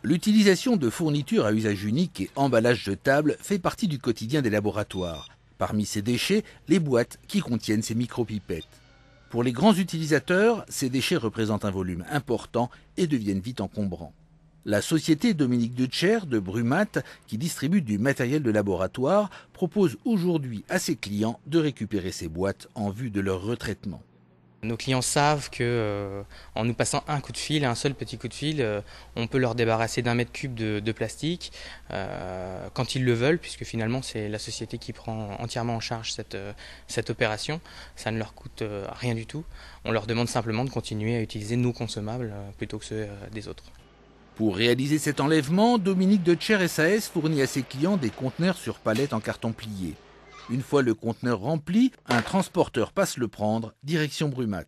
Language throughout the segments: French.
L'utilisation de fournitures à usage unique et emballages jetables fait partie du quotidien des laboratoires. Parmi ces déchets, les boîtes qui contiennent ces micropipettes. Pour les grands utilisateurs, ces déchets représentent un volume important et deviennent vite encombrants. La société Dominique Deutscher de Brumat, qui distribue du matériel de laboratoire, propose aujourd'hui à ses clients de récupérer ces boîtes en vue de leur retraitement. Nos clients savent que en nous passant un coup de fil, un seul petit coup de fil, on peut leur débarrasser d'1 mètre cube de plastique quand ils le veulent, puisque finalement c'est la société qui prend entièrement en charge cette opération. Ça ne leur coûte rien du tout. On leur demande simplement de continuer à utiliser nos consommables plutôt que ceux des autres. Pour réaliser cet enlèvement, Dominique Deutscher SAS fournit à ses clients des conteneurs sur palettes en carton plié. Une fois le conteneur rempli, un transporteur passe le prendre, direction Brumat.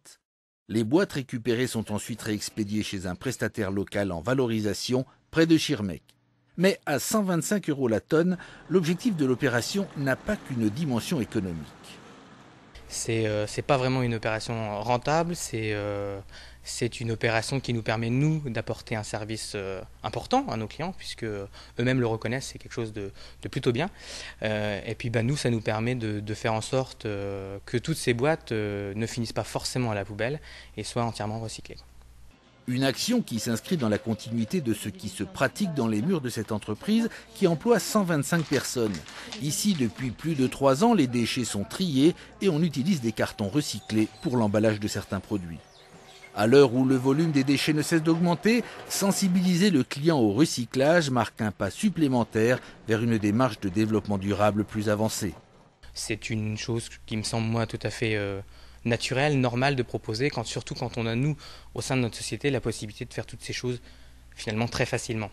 Les boîtes récupérées sont ensuite réexpédiées chez un prestataire local en valorisation près de Schirmeck. Mais à 125 € la tonne, l'objectif de l'opération n'a pas qu'une dimension économique. C'est pas vraiment une opération rentable, c'est une opération qui nous permet, nous, d'apporter un service important à nos clients, puisque eux-mêmes le reconnaissent, c'est quelque chose de plutôt bien. Et puis nous, ça nous permet de faire en sorte que toutes ces boîtes ne finissent pas forcément à la poubelle et soient entièrement recyclées. Une action qui s'inscrit dans la continuité de ce qui se pratique dans les murs de cette entreprise qui emploie 125 personnes. Ici, depuis plus de 3 ans, les déchets sont triés et on utilise des cartons recyclés pour l'emballage de certains produits. À l'heure où le volume des déchets ne cesse d'augmenter, sensibiliser le client au recyclage marque un pas supplémentaire vers une démarche de développement durable plus avancée. C'est une chose qui me semble, moi, tout à fait naturelle, normale de proposer, surtout quand on a, nous, au sein de notre société, la possibilité de faire toutes ces choses finalement très facilement.